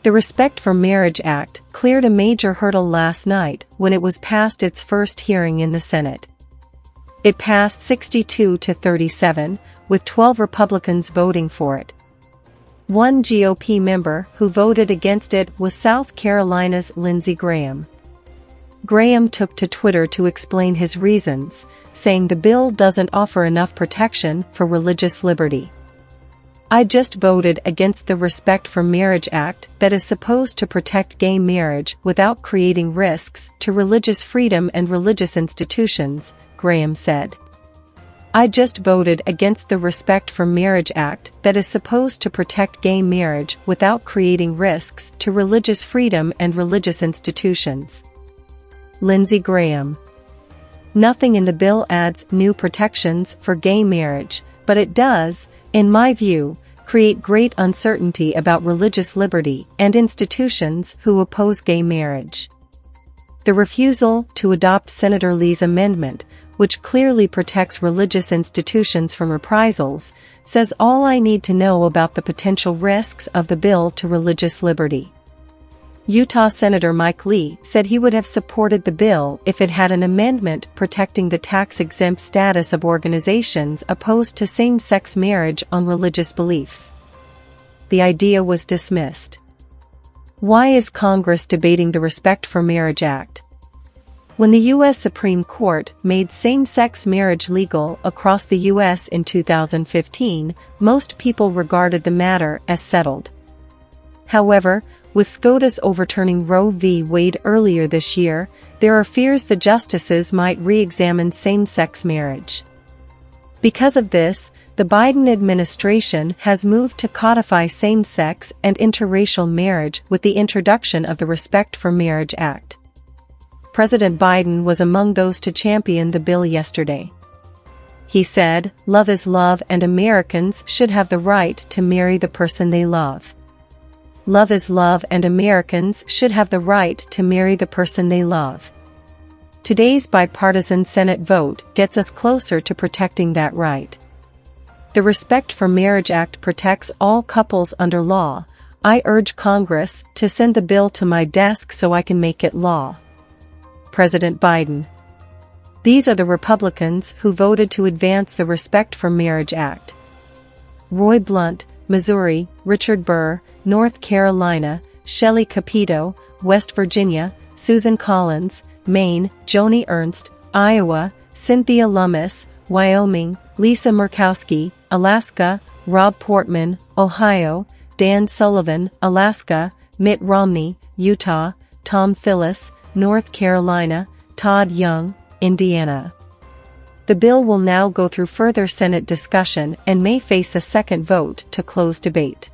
The Respect for Marriage Act cleared a major hurdle last night when it was past its first hearing in the Senate. It passed 62 to 37, with 12 Republicans voting for it. One GOP member who voted against it was South Carolina's Lindsey Graham. Graham took to Twitter to explain his reasons, saying the bill doesn't offer enough protection for religious liberty. "I just voted against the Respect for Marriage Act that is supposed to protect gay marriage without creating risks to religious freedom and religious institutions," Graham said. "I just voted against the Respect for Marriage Act that is supposed to protect gay marriage without creating risks to religious freedom and religious institutions." Lindsey Graham. Nothing in the bill adds new protections for gay marriage, but it does, in my view, create great uncertainty about religious liberty and institutions who oppose gay marriage. The refusal to adopt Senator Lee's amendment, which clearly protects religious institutions from reprisals, says all I need to know about the potential risks of the bill to religious liberty. Utah Senator Mike Lee said he would have supported the bill if it had an amendment protecting the tax-exempt status of organizations opposed to same-sex marriage on religious beliefs. The idea was dismissed. Why is Congress debating the Respect for Marriage Act? When the U.S. Supreme Court made same-sex marriage legal across the U.S. in 2015, most people regarded the matter as settled. However, with SCOTUS overturning Roe v. Wade earlier this year, there are fears the justices might re-examine same-sex marriage. Because of this, the Biden administration has moved to codify same-sex and interracial marriage with the introduction of the Respect for Marriage Act. President Biden was among those to champion the bill yesterday. He said, "Love is love and Americans should have the right to marry the person they love. Love is love and Americans should have the right to marry the person they love." Today's bipartisan Senate vote gets us closer to protecting that right. The Respect for Marriage Act protects all couples under law. I urge Congress to send the bill to my desk so I can make it law. President Biden. These are the Republicans who voted to advance the Respect for Marriage Act: Roy Blunt, Missouri; Richard Burr, North Carolina; Shelley Capito, West Virginia; Susan Collins, Maine; Joni Ernst, Iowa; Cynthia Lummis, Wyoming; Lisa Murkowski, Alaska; Rob Portman, Ohio; Dan Sullivan, Alaska; Mitt Romney, Utah; Tom Tillis, North Carolina; Todd Young, Indiana. The bill will now go through further Senate discussion and may face a second vote to close debate.